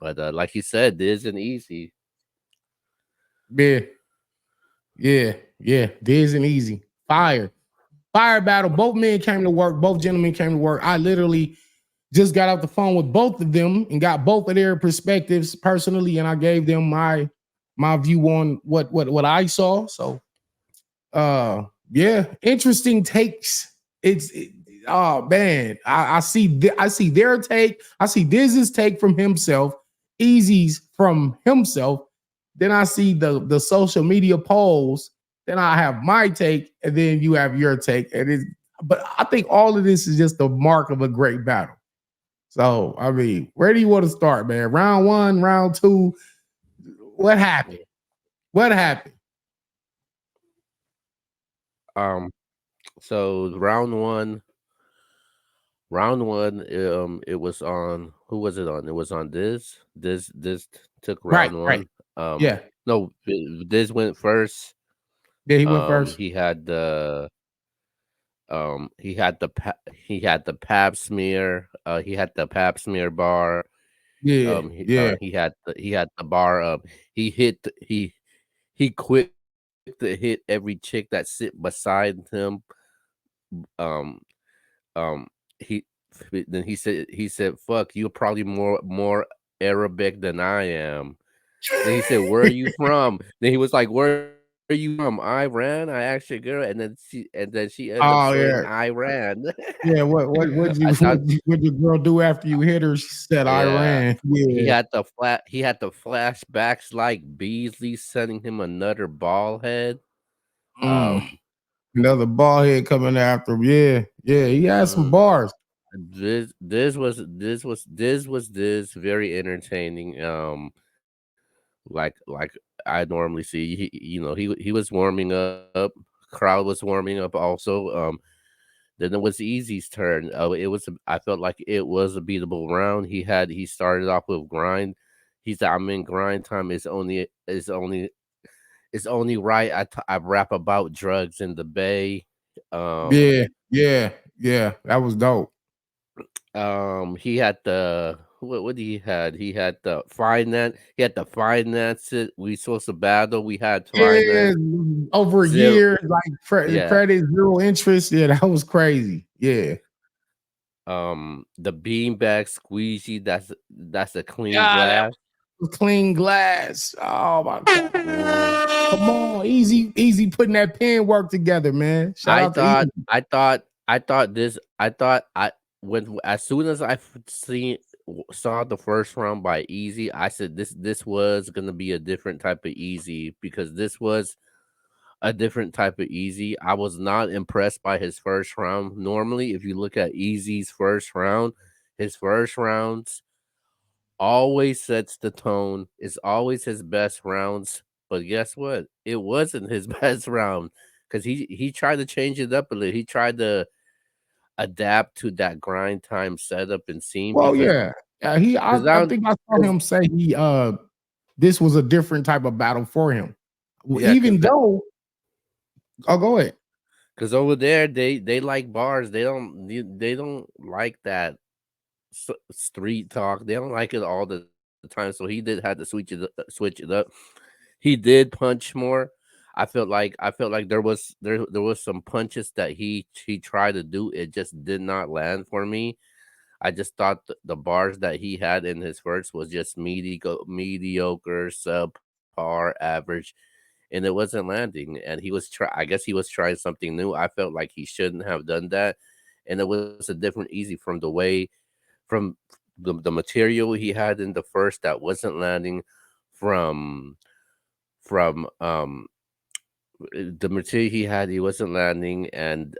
But like you said, this isn't easy. Yeah, yeah. Diz and Easy. Fire battle. Both men came to work. Both gentlemen came to work. I literally just got off the phone with both of them and got both of their perspectives personally, and I gave them my view on what I saw. So yeah, interesting takes. Oh man, I see their take. I see Diz's take from himself, Easy's from himself. Then I see the social media polls. Then I have my take, and then you have your take. But I think all of this is just the mark of a great battle. So I mean, where do you want to start, man? Round one, round two. What happened? What happened? Um, so round one, it was on who was it on? It was on This took Right, round right. one. Yeah, No, This went first. yeah. He went first. He had he had the pap smear. He had the pap smear bar. Yeah, yeah. He had the bar up. He hit the, he quick to hit every chick that sit beside him. Um he then he said fuck, you're probably more Arabic than I am. Then he said, "Where are you from?" Then he was like, "Where are you from?" Iran. I asked your girl, and then she ended up Oh saying yeah, Iran. yeah. What I you thought, what your girl do after you hit her? She said, "I yeah, ran." Yeah. he had the flashbacks like Beasley sending him another ball head. Mm. Um, Another ball head coming after him. Yeah, yeah. He had some mm, bars. this very entertaining. Like I normally see. He was warming up. Crowd was warming up also. Then it was Easy's turn. I felt like it was a beatable round. He started off with grind. He said, "I'm in grind time. It's only right. I rap about drugs in the Bay." Um, Yeah, yeah, yeah. That was dope. he had the what he had? He had the finance. He had the finance it. We supposed to battle. We had Yeah, finance over a zero. year, like Yeah. credit zero interest. Yeah, that was crazy. Yeah. The beanbag squeegee. That's a clean Yeah, that glass. was clean glass. Oh my god. Mm. Come on, easy putting that pen work together, man. Shout I out to Easy. thought, I thought, I thought this. I thought I when as soon as saw the first round by Easy, I said this was gonna be a different type of Easy because this was a different type of Easy. I was not impressed by his first round. Normally, if you look at Easy's first round, his first rounds always sets the tone. It's always his best rounds. But guess what? It wasn't his best round because he tried to change it up a little. He tried to adapt to that grind time setup and scene Well, because yeah. because I think I saw him say this was a different type of battle for him. Well, yeah, even though go ahead. because over there they like bars. They don't like that street talk. They don't like it all the time. So he did have to switch it up. He did punch more. I felt like there was some punches that he tried to do. It just did not land for me. I just thought the bars that he had in his verse was just mediocre, subpar, average, and it wasn't landing. And I guess he was trying something new. I felt like he shouldn't have done that, and it was a different Easy from the way from the material he had in the first that wasn't landing from from the material he wasn't landing, and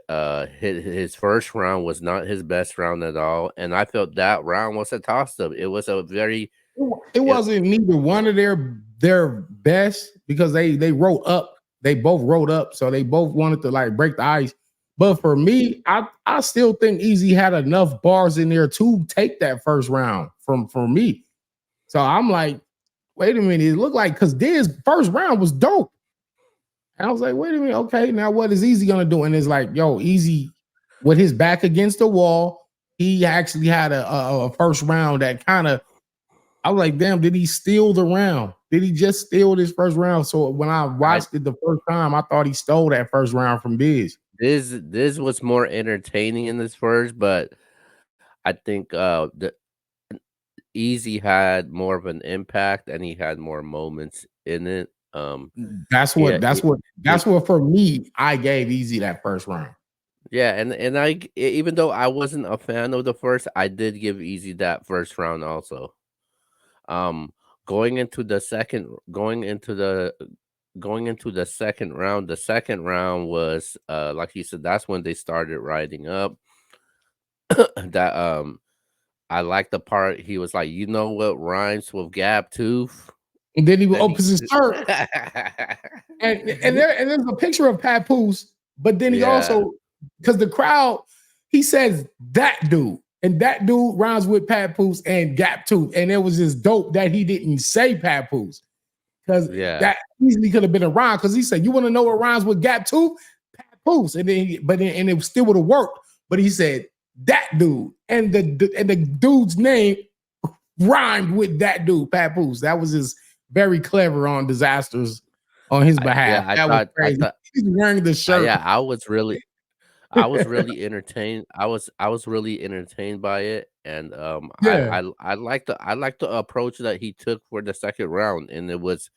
his first round was not his best round at all, and I felt that round was a toss up. It was a very It it, wasn't neither one of their best because they wrote up. They both wrote up, so they both wanted to like break the ice. But for me, I still think Easy had enough bars in there to take that first round from me. So I'm like, wait a minute, it looked like because Diz's first round was dope. And I was like, wait a minute, okay, now what is Easy gonna do? And it's like, yo, Easy with his back against the wall, he actually had a first round that kind of I was like, damn, did he steal the round? Did he just steal this first round? So when I I watched it the first time, I thought he stole that first round from Diz. this was more entertaining in this first, but I think the Easy had more of an impact and he had more moments in it. That's He, what that's he, what he that's what for me, I gave Easy that first round. yeah, and even though I wasn't a fan of the first, I did give Easy that first round also. Um, going into the second, going into the second round was like you said, that's when they started riding up. that I like the part he was like, you know what rhymes with gap tooth? And then he Then opens he his shirt, and there's a picture of Papoose, but then he yeah, also, because the crowd, he says that dude, and that dude rhymes with Papoose and Gap Tooth, and it was just dope that he didn't say Papoose, because yeah. that easily could have been a rhyme, because he said, "You want to know what rhymes with Gap Tooth? Papoose," and then and it still would have worked, but he said that dude, and the dude's name rhymed with that dude, Papoose. That was just very clever on Disasters on his behalf. Yeah, That was I crazy. thought He's wearing the shirt. yeah, I was really entertained. I was really entertained by it, and Yeah, I like the approach that he took for the second round, and it was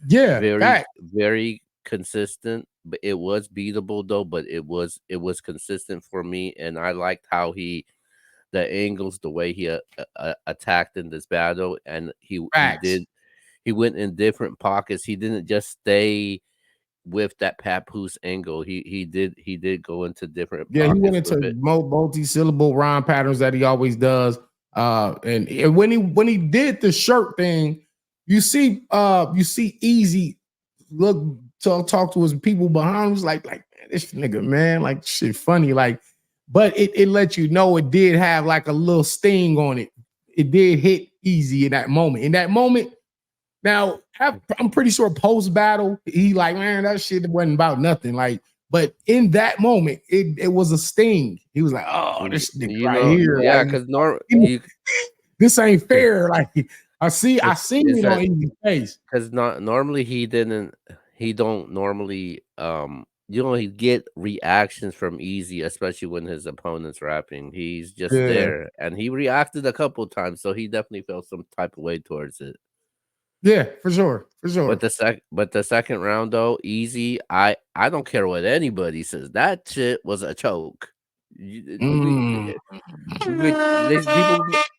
yeah, fact. very consistent. But it was beatable though, but it was consistent for me, and I liked how he the angles, the way he attacked in this battle, and Facts. he went in different pockets. He didn't just stay with that papoose angle. He did go into different Yeah, he went pockets into with it. multi-syllable rhyme patterns that he always does. And when he did the shirt thing, you see Easy look talk to his people behind him. He's like man, this nigga, man, like shit funny. Like, but it let you know it did have like a little sting on it. It did hit Easy in that moment. In that moment, now, I'm pretty sure post battle, he like, man, that shit wasn't about nothing. Like, but in that moment, it was a sting. He was like, oh, this nigga You right know, here, yeah, like, because you this ain't fair. Like, I seen is it on that Easy's face. because not normally he don't normally you know he get reactions from Easy, especially when his opponent's rapping. He's just Yeah, there, and he reacted a couple times, so he definitely felt some type of way towards it. yeah, for sure, for sure. But the second round though, Easy, I don't care what anybody says. That shit was a choke. Mm.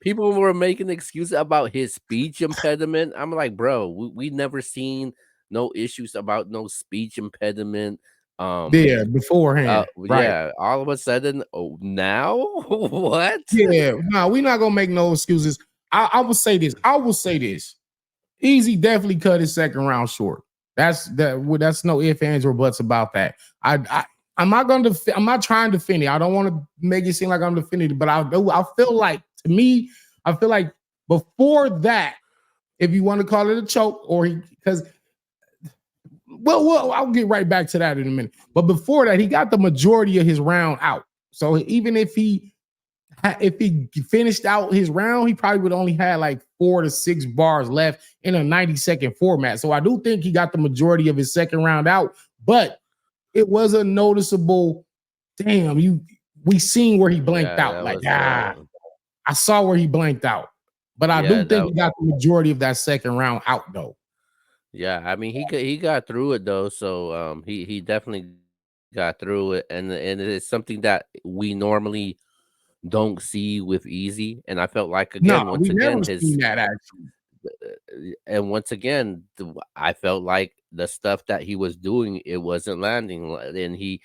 People were making excuses about his speech impediment. I'm like, bro, we never seen no issues about no speech impediment. Um, Yeah, beforehand, right? yeah, all of a sudden, oh, now what? Yeah, no, we're not gonna make no excuses. I will say this. I will say this. Easy definitely cut his second round short. That's no ifs, ands, or buts about that. I'm not going to. I'm not trying to defend it. I don't want to make it seem like I'm defending it, but I do. I feel like to me, I feel like before that, if you want to call it a choke, or because well, I'll get right back to that in a minute. But before that, he got the majority of his round out. So even if he finished out his round, he probably would only had like 4 to 6 bars left in a 90-second format. So I do think he got the majority of his second round out, but it was a noticeable, damn, we seen where he blanked Yeah, out. that Like, was I saw where he blanked out. But I yeah do think that he got the majority of that second round out though. yeah. I mean, he got through it though, so he definitely got through it, and it's something that we normally don't see with Easy. And I felt like No, again, once we never again, seen that actually. and once again, I felt like the stuff that he was doing, it wasn't landing, and he,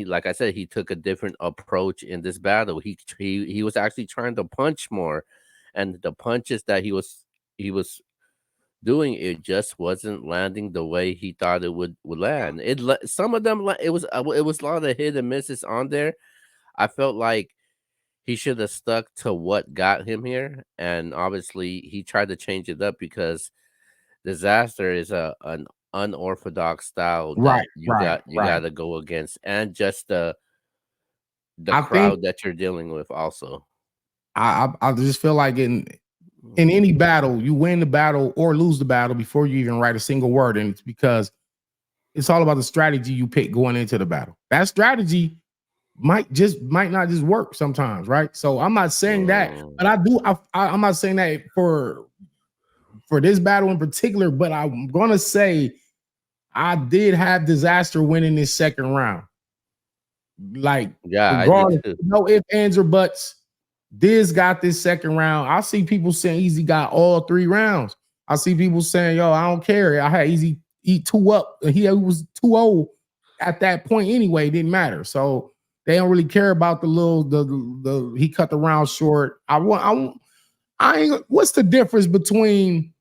like I said, he took a different approach in this battle. He was actually trying to punch more, and the punches that he was doing, it just wasn't landing the way he thought it would land. Some of them it was a lot of hit and misses on there. I felt like he should have stuck to what got him here, and obviously he tried to change it up because Disaster is a an unorthodox style that Right, right, you right. got to go against, and just the I think crowd that you're dealing with also. I just feel like in In Mhm. any battle, you win the battle or lose the battle before you even write a single word. And it's because it's all about the strategy you pick going into the battle. That strategy might not just work sometimes, right? So I'm not saying that, but Mm. I'm not saying that for this battle in particular, but I'm gonna say I did have Dizaster winning this second round. Like, Yeah, I did regardless, too. no ifs, ands, or buts. Diz got this second round. I see people saying Eazy got all 3 rounds. I see people saying, yo, I don't care. I had Eazy eat 2 up. He was 2-0 at that point anyway. It didn't matter. So they don't really care about the little the he cut the round short. I ain't, what's the difference between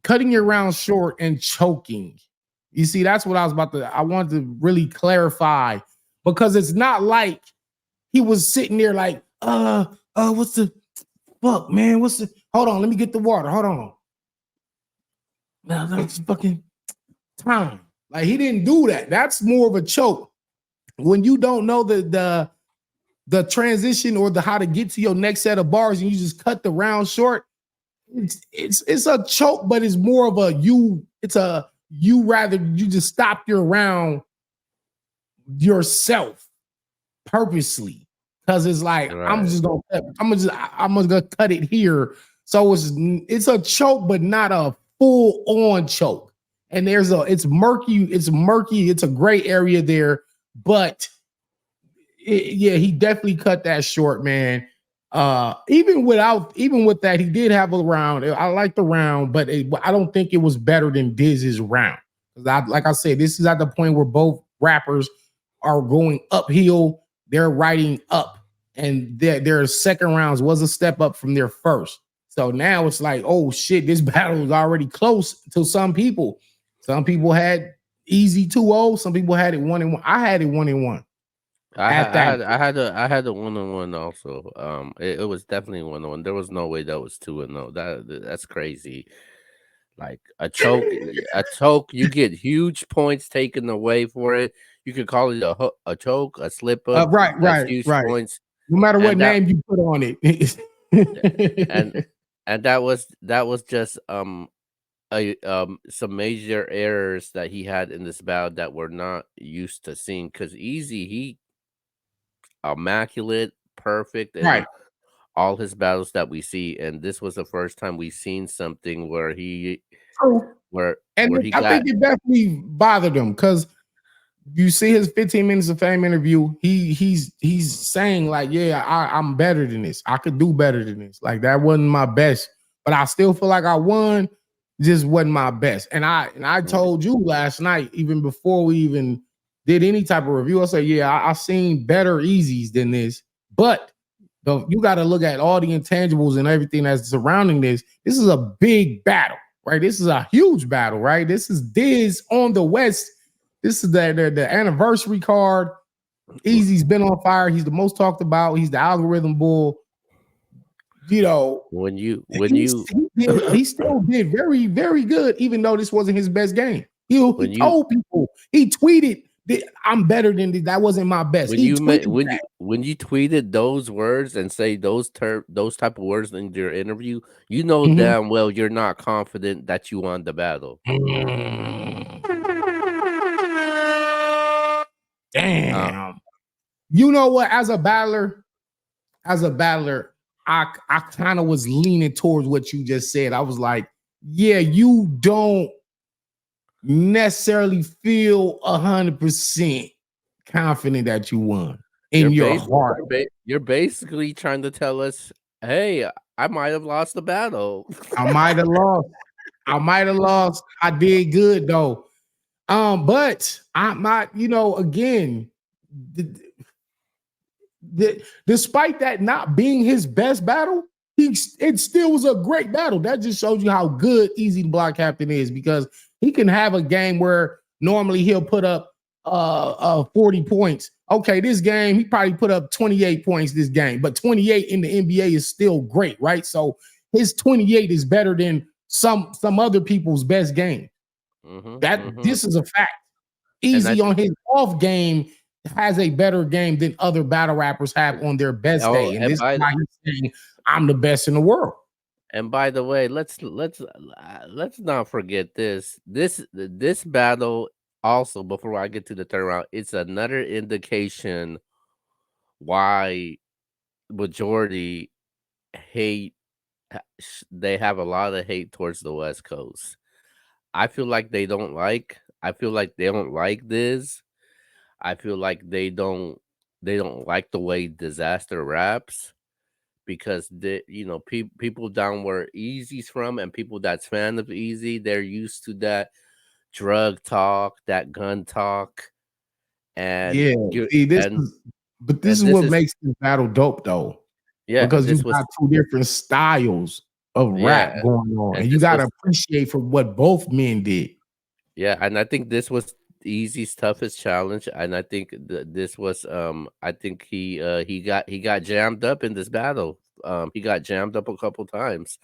cutting your round short and choking? You see, that's what I wanted to really clarify, because it's not like he was sitting there like, what's the fuck, man? What's the hold on, let me get the water. Hold on. No, that's fucking time. Like, he didn't do that. That's more of a choke. When you don't know the transition or the how to get to your next set of bars and you just cut the round short, it's a choke, but it's more of a you rather you just stop your round yourself purposely, because it's like Right. I'm just gonna cut it here. So it's a choke, but not a full on choke. And it's murky, it's a gray area there, but yeah, he definitely cut that short, man. Even with that, he did have a round. I like the round, but I don't think it was better than Diz's round. Like I said, this is at the point where both rappers are going uphill. They're riding up, and their second rounds was a step up from their first. So now it's like, oh shit, this battle is already close to some people. Some people had Eazy 2-0. Some people had it 1-1. I had it 1-1 at that. I had a 1-on-1 also. It was definitely 1-on-1. There was no way that was 2-0. That's crazy. Like a choke, you get huge points taken away for it. You could call it a choke, a slip up. Right, That's right, huge right. points, No matter what and that name you put on it. and that was just some major errors that he had in this bout that we're not used to seeing. Because Easy, he immaculate, perfect, Right. and all his battles that we see, and this was the first time we seen something where True. And where he I got think it definitely bothered him, because you see his 15 minutes of fame interview. He's saying like, yeah, I'm better than this. I could do better than this. Like, that wasn't my best, but I still feel like I won. Just wasn't my best. And I mm, told you last night, even before we even did any type of review, I said, yeah, I seen better Easies than this, but you got to look at all the intangibles and everything that's surrounding this. This is a big battle, right? This is a huge battle, right? This is Diz on the West. This is the anniversary card. Easy's been on fire. He's the most talked about. He's the algorithm bull. You know, when you he still did very, very good, even though this wasn't his best game. He when you told people, he tweeted that I'm better than this. That wasn't my best. He tweeted that. when you tweeted those words and say those type of words in your interview, you know Mhm. damn well you're not confident that you won the battle. Uh, Damn. You know what? As a battler, I kind of was leaning towards what you just said. I was like, yeah, you don't necessarily feel 100% confident that you won in your heart. you're basically trying to tell us, hey, I might have lost the battle. I might have lost. I might have lost. I did good though. But I'm not, again, despite that not being his best battle, it still was a great battle. That just shows you how good Eazy the Block Captain is, because he can have a game where normally he'll put up 40 points. Okay, this game he probably put up 28 points this game, but 28 in the NBA is still great, right? So his 28 is better than some other people's best game. Hmm. This is a fact. And I Easy think on his off game has a better game than other battle rappers have on their best oh, day. And and this is by why he's saying, I'm the best in the world. And by the way, let's not forget this battle also before I get to the third round. It's another indication why majority hate they have a lot of hate towards the West Coast. I feel like they don't like this. I feel like they don't like the way Disaster raps because people down where Easy's from and people that's fan of Easy, they're used to that drug talk, that gun talk, and Yeah, you see, and this and is this what is makes this battle dope though, yeah, and because you this was got two different styles of yeah, rap going on, and and you this got to was appreciate for what both men did. yeah, and I think this was Easy's toughest challenge, and I think this was I think he got jammed up in this battle. He got jammed up a couple times,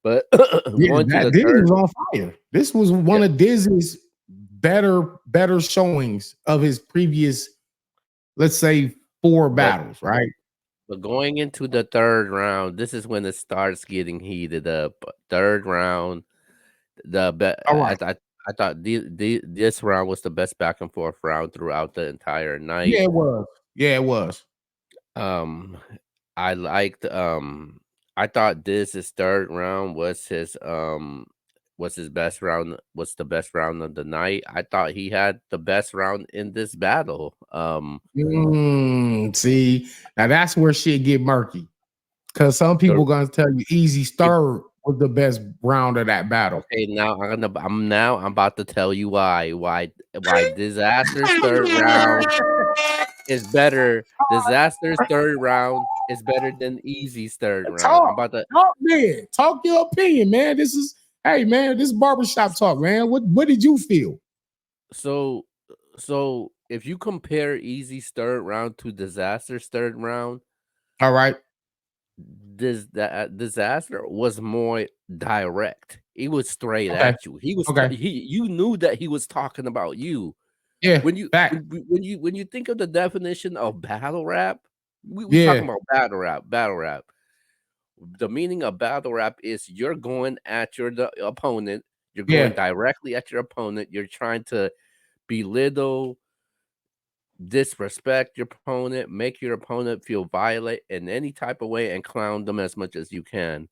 but Yeah, going to that the Dizzy third, was on fire. This was yeah, one of Dizzy's better showings of his previous, let's say, four but battles, right? but going into the third round, this is when it starts getting heated up. Third round, the be- All right. I thought this round was the best back and forth round throughout the entire night. Yeah, it was. Yeah, it was. Um, I liked I thought this his third round was his best round, was the best round of the night. I thought he had the best round in this battle. See, now that's where shit get murky. Because some The people gonna tell you Easy's it, third was the best round of that battle. okay, I'm about to tell you why Disaster's third round is better. Disaster's third round is better than Easy's third round. I'm Talk, about to talk, man. Talk your opinion, man. This is hey man, this is barbershop talk, man. What did you feel? so so if you compare Easy's third round to Disaster's third round, All right. this that Disaster was more direct. He was straight Okay. at you. He was Okay. he you knew that he was talking about you. Yeah. Back. When you think of the definition of battle rap, we Yeah. talking about battle rap. The meaning of battle rap is you're going at the opponent, you're going Yeah. directly at your opponent, you're trying to belittle, disrespect your opponent, make your opponent feel violent in any type of way, and clown them as much as you can.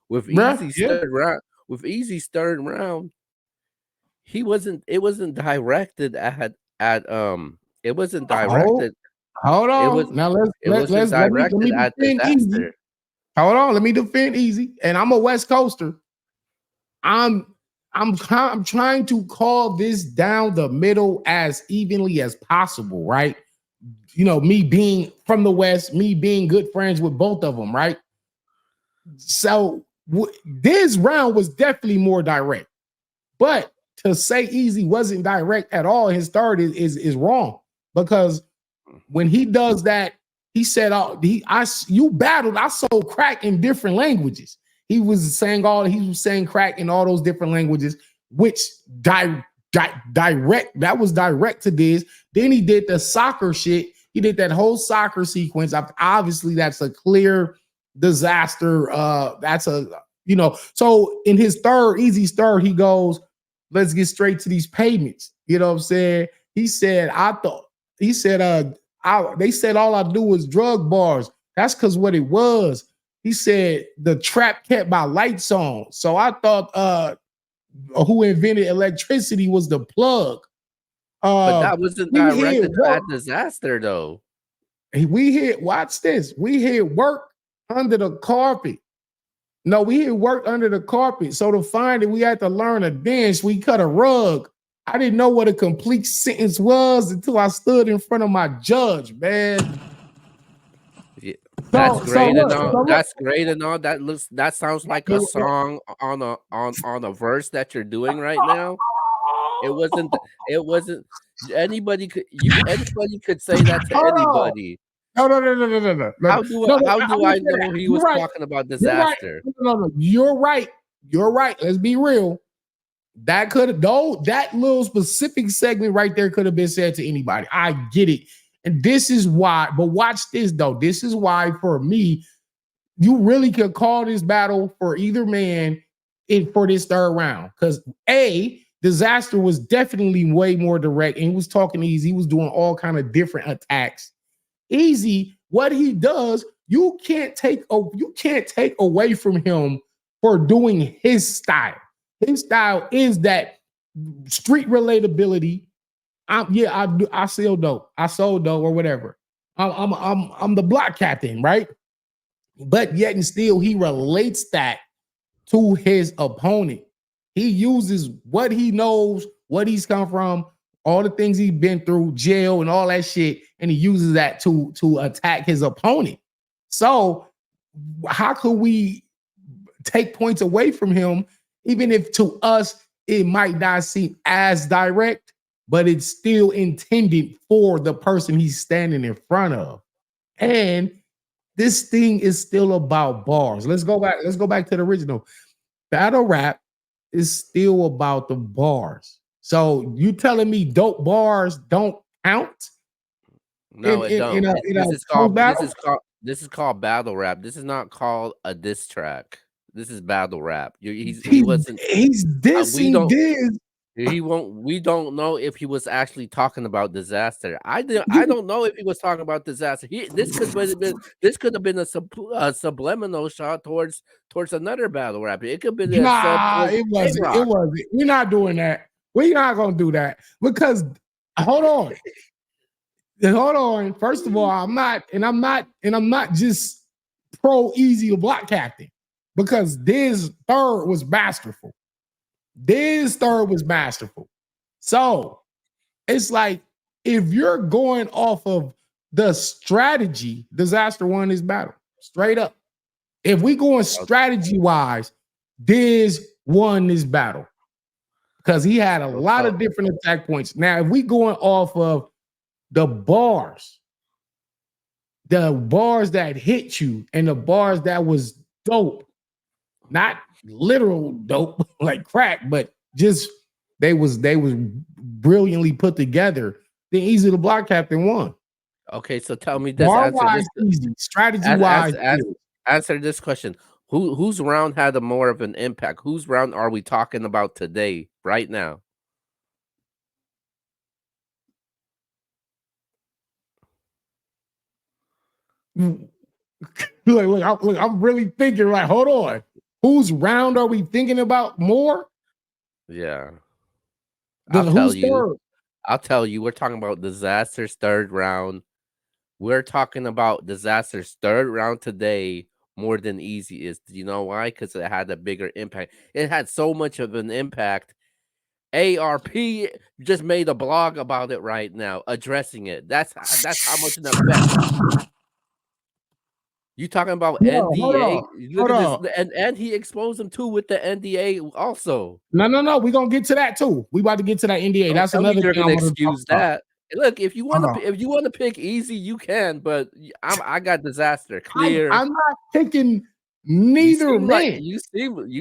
With Bruh. Easy's Yeah. third round, with Easy's third round, he wasn't. It wasn't directed It wasn't Hold, directed. hold It was. on. Now It wasn't let directed me at defend Easy. Disaster. Hold on, let me defend Easy. And I'm a West Coaster. I'm I'm trying to call this down the middle as evenly as possible, right? You know, me being from the West, me being good friends with both of them, right? So this round was definitely more direct, but to say Easy wasn't direct at all, his third is wrong because when he does that, he said, "Oh, you battled. I sold crack in different languages." He was saying crack in all those different languages, which direct that was direct to this. Then he did the soccer shit. He did that whole soccer sequence. Obviously, that's a clear disaster. That's a So in his third, Easy's third, he goes, "Let's get straight to these payments." You know what I'm saying? He said, "I thought." He said, they said all I do was drug bars. That's because what it was. He said the trap kept my lights on. So I thought who invented electricity was the plug. But Uh that wasn't we hit directed work. at Disaster though. We hit, watch this. We hit work under the carpet. No, we hit work under the carpet. So to find it, we had to learn a dance. We cut a rug. I didn't know what a complete sentence was until I stood in front of my judge, man. Yeah, that's So great and look, all. so look. That's great and all. That sounds like a song on a verse that you're doing right now. It wasn't. It wasn't. Anybody could say that to Hold on. anybody. No, How I do would I say that. know he You're was right. talking about You're right. Disaster? No. You're right. You're right. Let's be real. That could have though that little specific segment right there could have been said to anybody. I get it. And this is why, but watch this though. This is why for me, you really could call this battle for either man in for this third round. Because Dizaster was definitely way more direct and he was talking easy. He was doing all kind of different attacks. Eazy, what he does, you can't take away from him for doing his style. His style is that street relatability. I sell dope. I sold dope or whatever. I'm the block captain, right? But yet and still, he relates that to his opponent. He uses what he knows, what he's come from, all the things he's been through, jail and all that shit, and he uses that to attack his opponent. So how could we take points away from him, even if to us it might not seem as direct, but it's still intended for the person he's standing in front of. And this thing is still about bars. Let's go back. Let's go back to the original. Battle rap is still about the bars. So you telling me dope bars don't count No, it don't. in a This is true called battle? battle rap. This is not called a diss track. This is battle rap. He He's wasn't. he's We dissing don't. this. He won't. We don't know if he was actually talking about disaster. I You, don't know if he was talking about disaster. This could have been a subliminal shot towards another battle rap. It could have been a sub nah, towards it A wasn't. It Rock. wasn't. We're not doing that. We're not gonna do that because hold on. Hold on. First of all, I'm not just pro easy to block captain because this third was masterful. This third was masterful. So it's like if you're going off of the strategy, Dizaster won this battle straight up. If we going strategy wise, Diz won this battle because he had a lot of different attack points. Now, if we going off of the bars that hit you and the bars that was dope, not literal dope like crack, but just they was brilliantly put together. Then Eazy the block captain won. Okay, so tell me this. Bar Answer wise, this. easy. Strategy As, wise, as, answer this question. Whose round had a more of an impact? Whose round are we talking about today, right now? look, I'm really thinking. Like, hold on, whose round are we thinking about more? Yeah, Who's third? I'll tell you. We're talking about Dizaster's third round. We're talking about Dizaster's third round today more than Eazy is. Do you know why? Because it had a bigger impact. It had so much of an impact. ARP just made a blog about it right now, addressing it. That's how much an effect. You talking about No, NDA? Look hold at this, on. and he exposed him too with the NDA also. No. We're gonna get to that too. We about to get to that NDA. Don't That's tell me another you're thing I gonna want to talk excuse about. that. Look, Hold on. if you want to pick Easy, you can, but I got Dizaster I'm, clear. I'm not picking neither man. You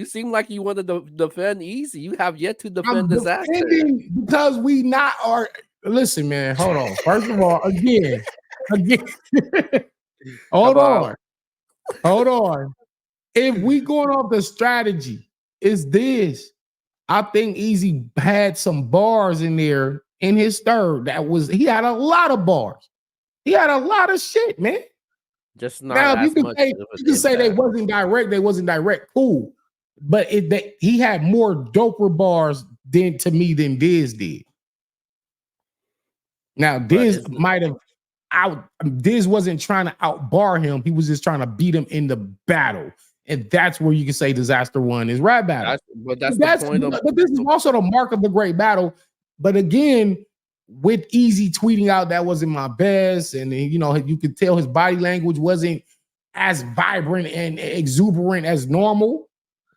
seem like you want to defend Easy. You have yet to defend I'm Dizaster. defending because we not are. Listen, man. Hold on. First of all, again. Come hold on. on. Hold on. If we going off the strategy, is this? I think Eazy had some bars in there in his third. He had a lot of bars. He had a lot of shit, man. Just not Now, if as much of you an can say impact. they wasn't direct, cool. But he had more doper bars to me than Diz did. Now, But Diz might have Diz wasn't trying to outbar him. He was just trying to beat him in the battle. And that's where you can say Dizaster won his rap battle. That's the point of. But this is also the mark of the great battle. But again, with Eazy tweeting out that wasn't my best, and you know, you could tell his body language wasn't as vibrant and exuberant as normal.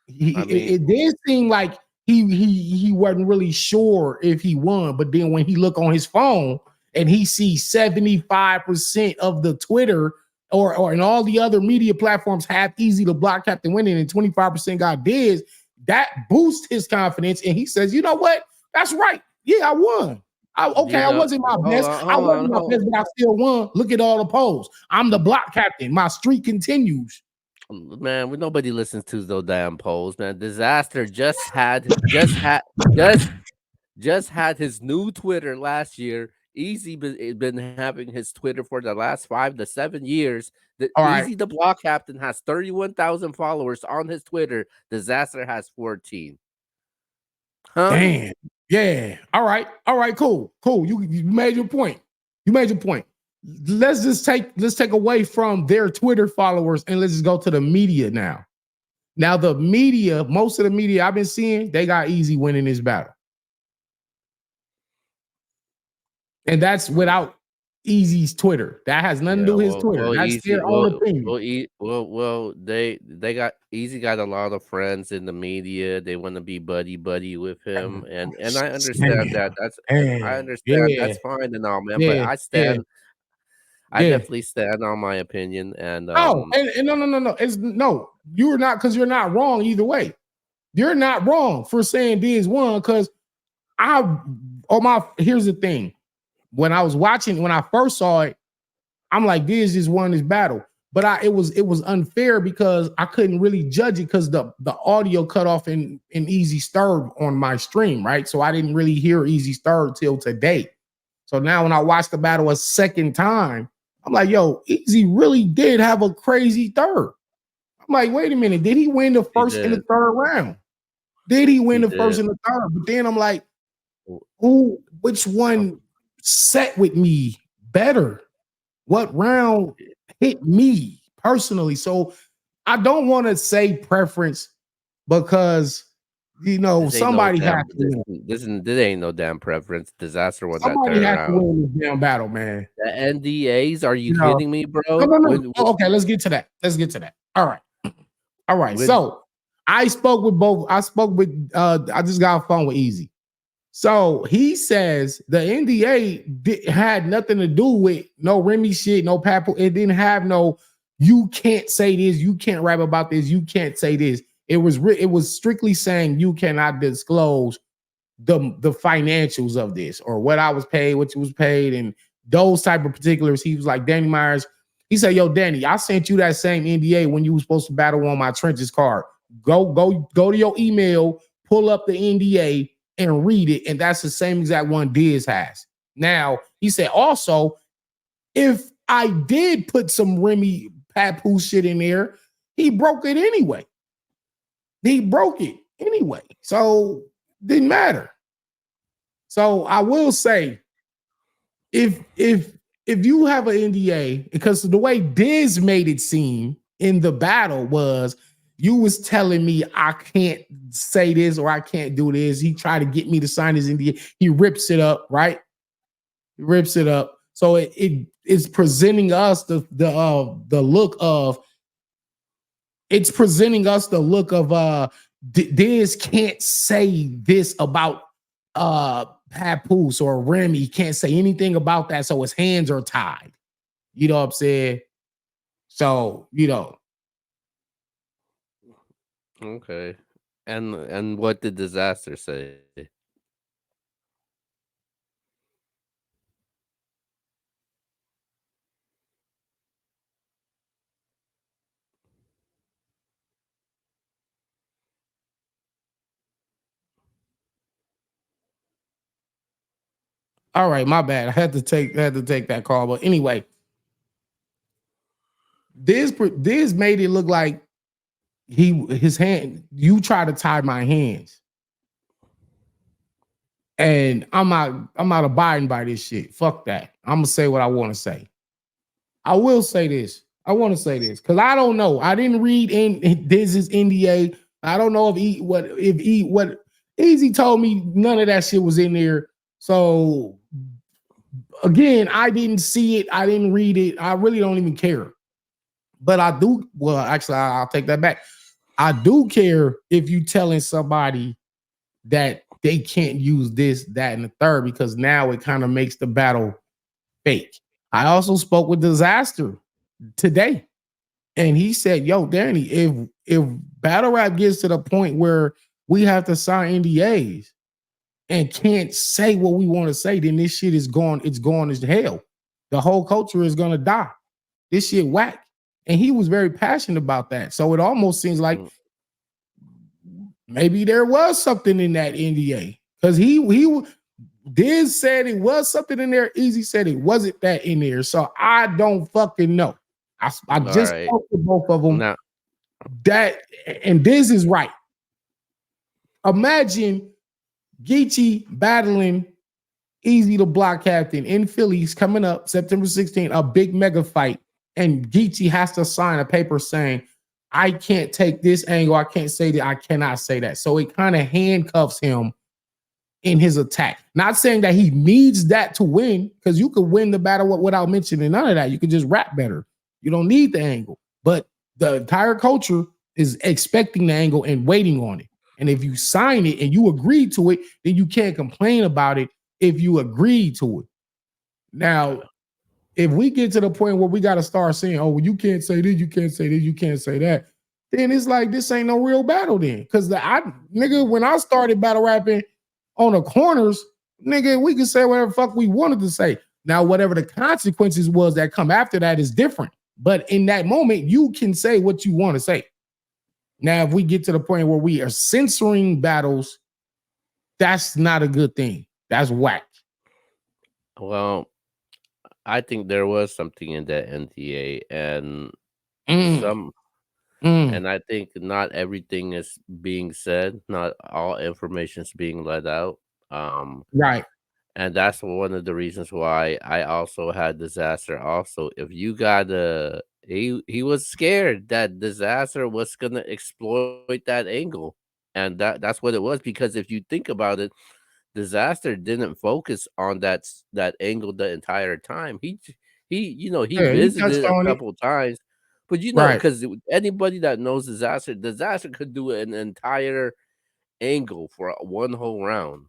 It did seem like he wasn't really sure if he won, but then when he looked on his phone and he sees 75% of the Twitter or in all the other media platforms have Eazy the block captain winning and 25% got Diz, that boosts his confidence. And he says, you know what? That's right. Yeah, I won. I wasn't my best. I wasn't my best, but I still won. Look at all the polls. I'm the block captain. My streak continues. Man, nobody listens to those damn polls, man. Disaster just had his new Twitter last year. Easy been having his Twitter for the last 5 to 7 years. The All right, Easy the Block Captain has 31,000 followers on his Twitter. Disaster has 14. Huh? damn, yeah. All right, cool, cool. You made your point. You made your point. Let's take away from their Twitter followers and let's just go to the media now. Now the media, most of the media I've been seeing, they got Easy winning this battle, and that's without Easy's Twitter. That has nothing to Yeah, do with his Twitter. well, That's Easy, their own opinion. they got Easy got a lot of friends in the media. They want to be buddy with him, and I understand Damn, that. I damn, understand yeah, that's fine and all, man. But yeah, yeah, I yeah. definitely stand on my opinion, and Oh, and no. It's no, you're not because you're not wrong either way. You're not wrong for saying Diz won because I on my here's the thing. When I was watching, when I first saw it, I'm like, Diz just won this battle. But it was unfair because I couldn't really judge it because the audio cut off in Easy's third on my stream, right? So I didn't really hear Easy's third till today. So now when I watch the battle a second time, I'm like, yo, Easy really did have a crazy third. I'm like, wait a minute, did he win the he first and the did, third round? Did he win he the first did. and the third? But then I'm like, W- which uh, one set with me better? What round hit me personally? So I don't want to say preference because This ain't no somebody has damn. to win. This ain't no damn preference. Disaster won that Somebody third has to round. win this damn battle, man. The NDAs? Are you You know, kidding me, no, bro? no, no. Oh, okay, let's get to that. Let's get to that. All right. All right. When So I spoke with both. I spoke with I just got a phone with Easy. So he says the NDA had nothing to do with no Remy shit, no Papu. It didn't have no, you can't say this, you can't rap about this, you can't say this. It was strictly saying you cannot disclose the financials of this or what I was paid, what you was paid, and those type of particulars. He was like, Danny Myers. He said, "Yo, Danny, I sent you that same NDA when you were supposed to battle on my trenches card. Go to your email, pull up the NDA and read it, and that's the same exact one Diz has." Now he said, also, if I did put some Remy Papoose shit in there, he broke it anyway. He broke it anyway, so didn't matter. So I will say, if you have an NDA, because the way Diz made it seem in the battle was you was telling me I can't say this or I can't do this. He tried to get me to sign his NDA. He rips it up, right? He rips it up. So it is presenting us the look of it's presenting us the look of Diz can't say this about Papoose or Remy. He can't say anything about that, so his hands are tied. You know what I'm saying? So, okay, and what did Disaster say? all right, my bad. I had to take that call. But anyway, Diz made it look like his hand, you try to tie my hands. And I'm not abiding by this shit. Fuck that. I'm gonna say what I want to say. I will say this. I want to say this because I don't know. I didn't read in Diz's NDA. I don't know what Easy told me none of that shit was in there. So again, I didn't see it. I didn't read it. I really don't even care. But I do. Well, actually, I'll take that back. I do care if you telling somebody that they can't use this, that, and the third because now it kind of makes the battle fake. I also spoke with Dizaster today, and he said, "Yo, Danny, if battle rap gets to the point where we have to sign NDAs and can't say what we want to say, then this shit is gone. It's gone as hell. The whole culture is gonna die. This shit whack." And he was very passionate about that. So it almost seems like maybe there was something in that NDA. Because he Diz said it was something in there. Eazy said it wasn't that in there. So I don't fucking know. I All just right. talked to both of them. Now, That and Diz is right. Imagine Geechee battling Eazy the Block Captain in Phillies coming up September 16th, a big mega fight. And Geechee has to sign a paper saying, I can't take this angle. I can't say that. I cannot say that. So it kind of handcuffs him in his attack. Not saying that he needs that to win, because you could win the battle without mentioning none of that. You could just rap better. You don't need the angle. But the entire culture is expecting the angle and waiting on it. And if you sign it and you agree to it, then you can't complain about it if you agree to it. Now, if we get to the point where we got to start saying, oh, well, you can't say this, you can't say this, you can't say that, then it's like this ain't no real battle then. Because nigga, when I started battle rapping on the corners, nigga, we could say whatever the fuck we wanted to say. Now, whatever the consequences was that come after that is different. But in that moment, you can say what you want to say. Now, if we get to the point where we are censoring battles, that's not a good thing. That's whack. well, I think there was something in that NDA, and Mm, some, mm, and I think not everything is being said. Not all information is being let out. Um, right. and that's one of the reasons why I also had Disaster. Also, if you got he was scared that Disaster was gonna exploit that angle, and that's what it was. Because if you think about it, Disaster didn't focus on that angle the entire time. He Yeah, he touched visited a on it. couple times, but Right. because anybody that knows Disaster could do an entire angle for one whole round,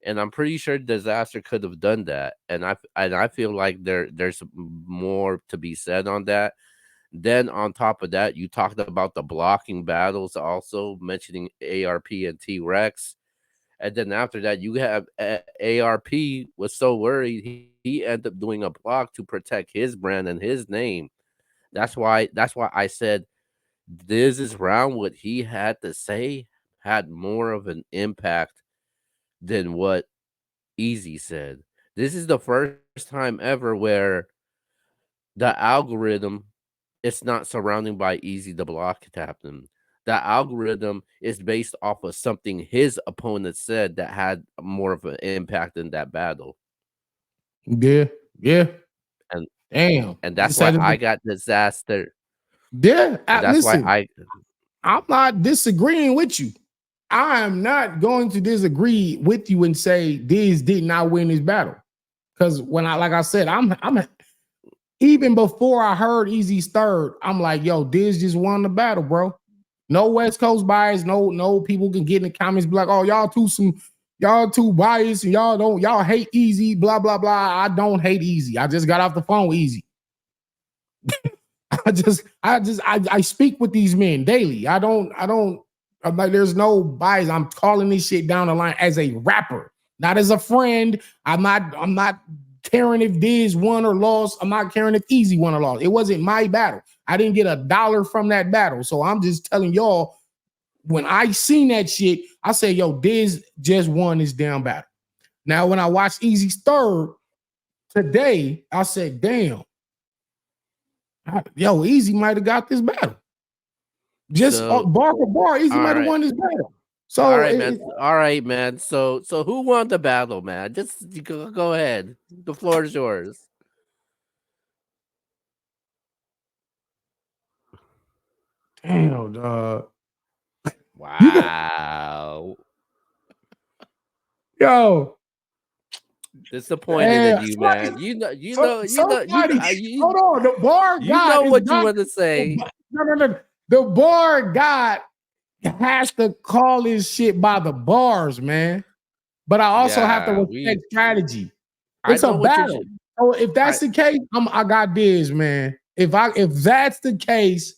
and I'm pretty sure Disaster could have done that. And I feel like there's more to be said on that. Then on top of that, you talked about the blocking battles, also mentioning ARP and T Rex. And then after that, you have ARP was so worried he ended up doing a block to protect his brand and his name. That's why I said this is round what he had to say had more of an impact than what Easy said. This is the first time ever where the algorithm is not surrounding by Easy the block captain. The algorithm is based off of something his opponent said that had more of an impact in that battle. Yeah. Yeah. And Damn. and You that's why said I it. got Disaster. Yeah. And that's why Listen, I I'm not disagreeing with you. I am not going to disagree with you and say Diz did not win this battle. Because like I said, I'm even before I heard Easy's third, I'm like, yo, Diz just won the battle, bro. No West Coast bias. No people can get in the comments be like, oh, y'all too biased and y'all hate Eazy, blah, blah, blah. I don't hate Eazy. I just got off the phone with Eazy. I speak with these men daily. I'm like, there's no bias. I'm calling this shit down the line as a rapper, not as a friend. I'm not caring if Diz won or lost. I'm not caring if Easy won or lost. It wasn't my battle. I didn't get $1 from that battle. So I'm just telling y'all, when I seen that shit, I said, yo, Diz just won this damn battle. Now, when I watched Easy's third today, I said, damn, yo, Easy might have got this battle. Just so bar for bar, Easy all might have right. won this battle. All So right, man. All right, man. So who won the battle, man? Just you go ahead. The floor is yours. damn, dog. You got Wow. yo, Disappointed in you, somebody, man. somebody, hold on. The bar You god know is what you not want to say. no. The bar god has to call his shit by the bars, man. But I also have to Yeah, respect strategy. I It's a know what you're. battle. So if that's I the case, I got Diz, man. If that's the case,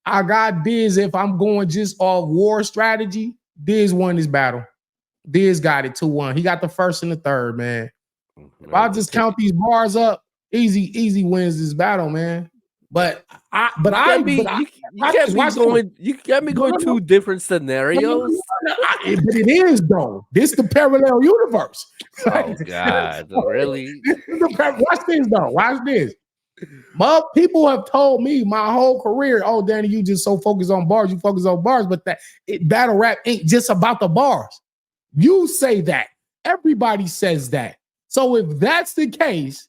I got Diz. If I'm going just off war strategy, Diz won this battle. Diz got it 2-1. He got the first and the third, man. If I just because count these bars up, Easy wins this battle, man. But You can't be you watch can't this, be watch this. going you can't be No, going no, no. two different No, no, no, scenarios. no, no. But it is though. This the parallel universe. Like, Oh God, really? watch this though. Watch this. My people have told me my whole career, oh, Danny, you just so focused on bars, you focus on bars, but battle rap ain't just about the bars. You say that. Everybody says that. So if that's the case,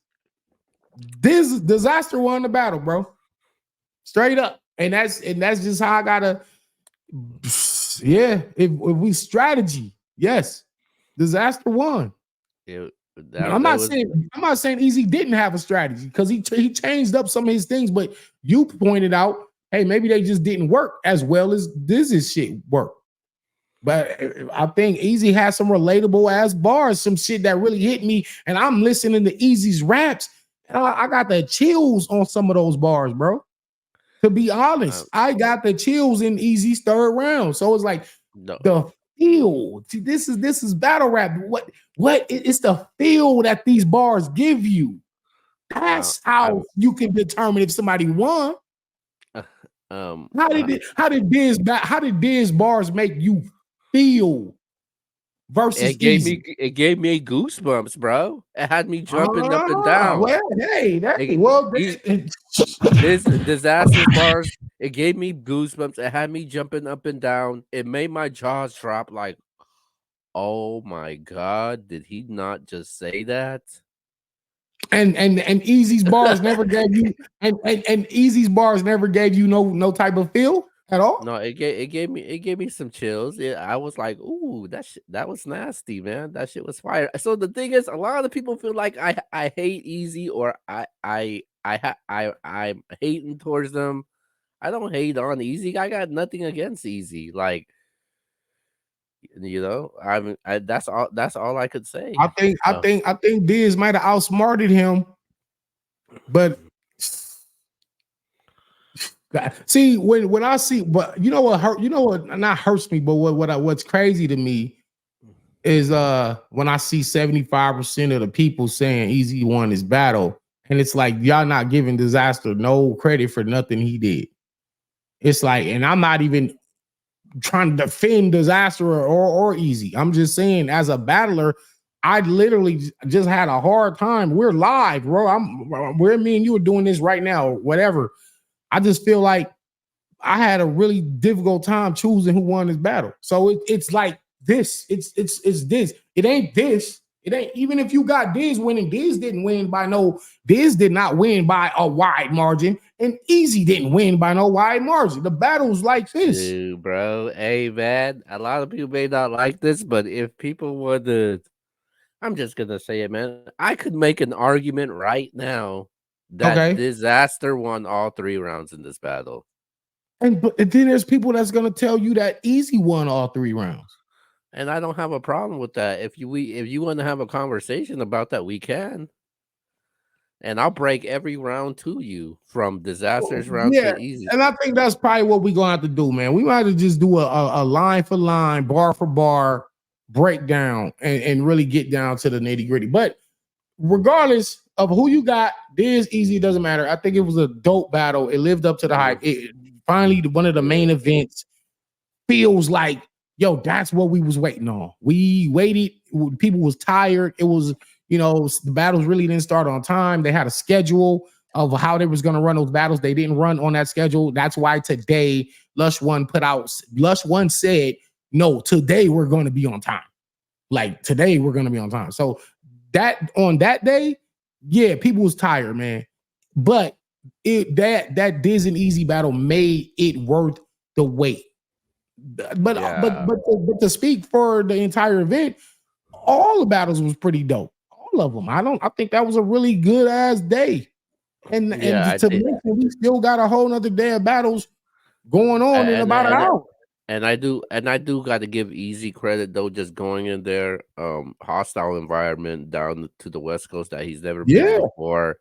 this Dizaster won the battle, bro. Straight up. And that's just how I gotta. Yeah, if we strategy, yes, Dizaster won. It, I'm that not was saying Eazy didn't have a strategy because he changed up some of his things, but you pointed out, hey, maybe they just didn't work as well as this shit worked. But I think Eazy has some relatable ass bars, some shit that really hit me. And I'm listening to Eazy's raps, and I got the chills on some of those bars, bro. To be honest, I got the chills in Eazy's third round. So it's like no. the feel. See, this is battle rap. It's the feel that these bars give you. That's how you can determine if somebody won. How did Diz bars make you feel versus Eazy? It gave me goosebumps, bro. It had me jumping up and down. Well, hey, This Disaster's bars, it gave me goosebumps. It had me jumping up and down. It made my jaws drop like, oh my God, did he not just say that? And Eazy's bars never gave you and Eazy's bars never gave you no type of feel at all. No, it gave me some chills. I was like, ooh, that was nasty, man. That shit was fire. So the thing is, a lot of people feel like I hate Easy or I'm hating towards them. I don't hate on Easy. I got nothing against Easy. Like, that's all I could say. I think Diz might have outsmarted him, but see when I see, but you know what hurt, you know what not hurts me, but what's crazy to me is when I see 75% of the people saying Eazy won his battle, and it's like y'all not giving Dizaster no credit for nothing he did. It's like, and I'm not even trying to defend Dizaster or Eazy. I'm just saying, as a battler, I literally just had a hard time. We're live, bro. Where me and you are doing this right now, or whatever. I just feel like I had a really difficult time choosing who won this battle. So it's like this. It's this. It ain't this. It ain't, even if you got Diz winning, Diz did not win by a wide margin, and Eazy didn't win by no wide margin. The battle's like this. Dude, bro. Hey, man. A lot of people may not like this, but if people would, I'm just gonna say it, man. I could make an argument right now that Okay. Disaster won all 3 rounds in this battle. And then there's people that's gonna tell you that Eazy won all 3 rounds. And I don't have a problem with that. If you want to have a conversation about that, we can. And I'll break every round to you from Disaster's round to Yeah, Easy. and I think that's probably what we're gonna have to do, man. We might have to just do a line for line, bar for bar breakdown and really get down to the nitty-gritty. But regardless of who you got, Diz Easy, doesn't matter. I think it was a dope battle. It lived up to the hype. It finally one of the main events feels like, yo, that's what we was waiting on. We waited. People was tired. It was, the battles really didn't start on time. They had a schedule of how they was going to run those battles. They didn't run on that schedule. That's why today Lush One said, no, today we're going to be on time. Like today we're going to be on time. So that on that day, yeah, people was tired, man. But that Diz and Easy battle made it worth the wait. But to speak for the entire event, all the battles was pretty dope. All of them. I think that was a really good ass day. And to mention, we still got a whole nother day of battles going on in about an hour. And I do got to give Easy credit though, just going in there, hostile environment down to the West Coast that he's never been before,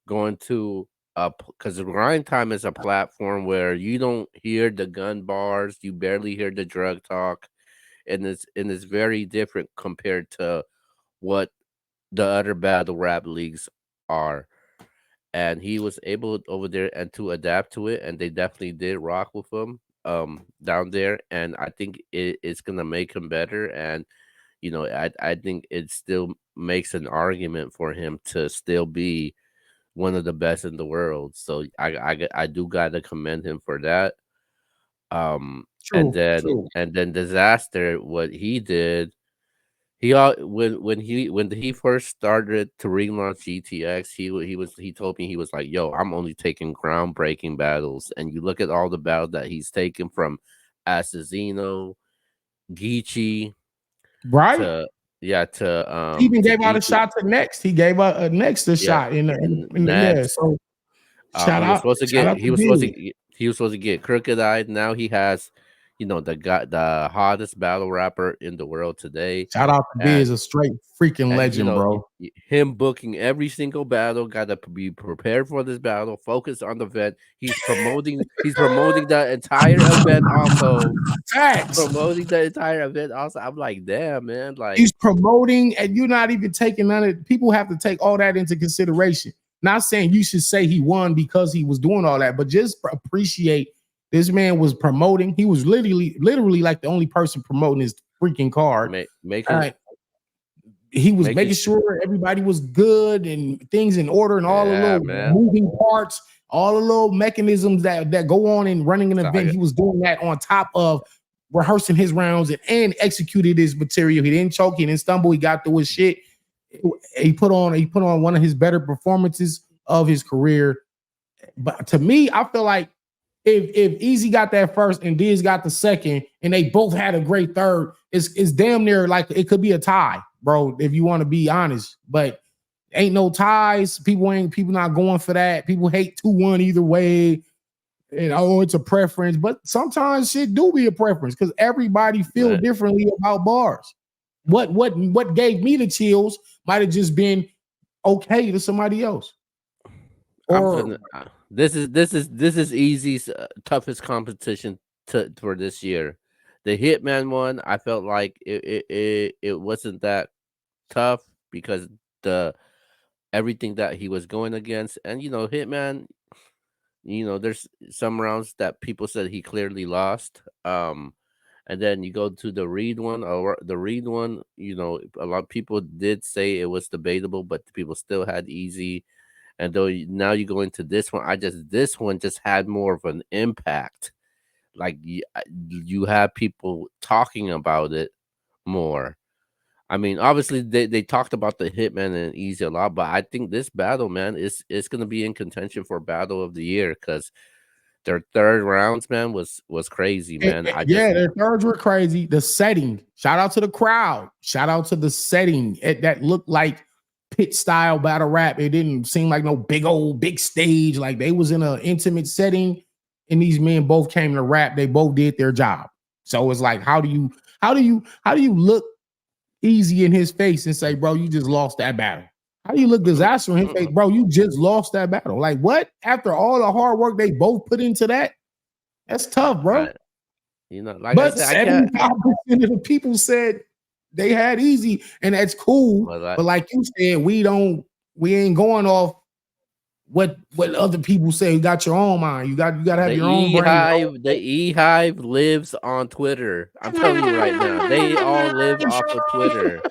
going to because Grind Time is a platform where you don't hear the gun bars, you barely hear the drug talk, and it's very different compared to what the other battle rap leagues are. and he was able over there and to adapt to it, and they definitely did rock with him down there, and I think it's gonna make him better. And I think it still makes an argument for him to still be one of the best in the world. So I do gotta commend him for that. And True, then true. Disaster, what he did, he all when he first started to relaunch GTX, he told me, he was like, "Yo, I'm only taking groundbreaking battles," and you look at all the battles that he's taken from Assassino, Geechee Right? to yeah He even to gave out a Geechee, shot to Next. He gave a Next a yeah, shot yeah. next. So He was supposed to shout get out to Big. he was supposed to get Crooked Eye. Now he has, the hottest battle rapper in the world today, Shout out to and Biz, a straight freaking legend, bro. him booking every single battle. Got to be prepared for this battle. Focus on the event. He's promoting the entire event. Also, he's Facts. promoting the entire event. Also, I'm like, damn, man. Like, He's promoting, and you're not even taking none of people have to take all that into consideration. Not saying you should say he won because he was doing all that, but just appreciate this man was promoting. He was literally like the only person promoting his freaking card. making Uh, he was making making sure. sure everybody was good and things in order and all the Yeah, little man. moving parts, all the little mechanisms that go on in running an So event. He was doing that on top of rehearsing his rounds and executed his material. He didn't choke, he didn't stumble, he got through his shit. He put on one of his better performances of his career. But to me, I feel like if Eazy got that first and Diz got the second, and they both had a great third, it's damn near like it could be a tie, bro. If you want to be honest, but ain't no ties. People not going for that. People hate 2-1 either way. And it's a preference, but sometimes shit do be a preference because everybody feel man, differently about bars. What gave me the chills might have just been okay to somebody else. I'm Or gonna. This is Easy's toughest competition for this year. The Hitman one, I felt like it wasn't that tough because the everything that he was going against, and Hitman, there's some rounds that people said he clearly lost. And then you go to the Reed one, or the Reed one, a lot of people did say it was debatable, but people still had Easy. And though now you go into this one, this one just had more of an impact. Like you have people talking about it more. I mean, obviously they talked about the Hitman and Easy a lot, but I think this battle, man, is gonna be in contention for battle of the year because their third rounds, man, was crazy, man. I just Yeah, their thirds were crazy. The setting, shout out to the crowd, shout out to the setting. That looked like pit style battle rap. It didn't seem like no big stage. Like they was in an intimate setting, and these men both came to rap. They both did their job. So it's like, how do you look Easy in his face and say, bro, you just lost that battle? How do you look Disaster in his face, bro? You just lost that battle. Like what? After all the hard work they both put into that, that's tough, bro. I, like I But said, I can't. 75% of the people said they had Easy, and that's cool. But But like you said, we ain't going off what other people say. You got your own mind. You gotta have your own brain. The E Hive lives on Twitter. I'm telling you right now, they all live off of Twitter.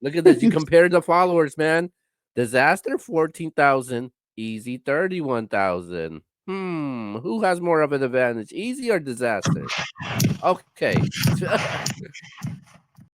Look at this. You compare the followers, man. Disaster 14,000, Easy 31,000. Who has more of an advantage, Easy or Disaster? Okay.